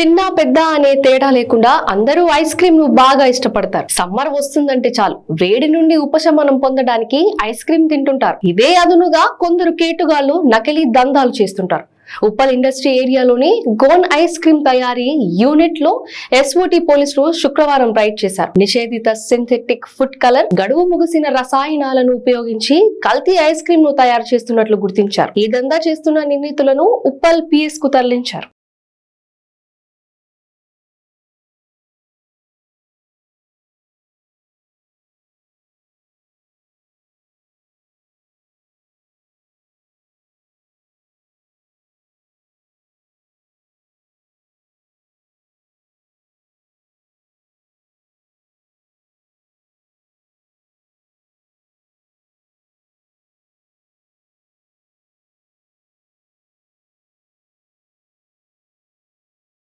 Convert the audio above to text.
చిన్న పెద్ద అనే తేడా లేకుండా అందరూ ఐస్ క్రీమ్ ను బాగా ఇష్టపడతారు. సమ్మర్ వస్తుందంటే చాలు వేడి నుండి ఉపశమనం పొందడానికి ఐస్ క్రీమ్ తింటుంటారు. ఇదే అదునుగా కొందరు కేటుగాళ్లు నకిలీ దందాలు చేస్తుంటారు. ఉప్పల్ ఇండస్ట్రీ ఏరియాలోని గోన్ ఐస్ క్రీమ్ తయారీ యూనిట్ లో ఎస్ఓటి పోలీసులు శుక్రవారం రైడ్ చేశారు. నిషేధిత సింథెటిక్ ఫుడ్ కలర్, గడువు ముగిసిన రసాయనాలను ఉపయోగించి కల్తీ ఐస్ క్రీమ్ ను తయారు చేస్తున్నట్లు గుర్తించారు. ఈ దందా చేస్తున్న నిందితులను ఉప్పల్ పిఎస్ కు తరలించారు.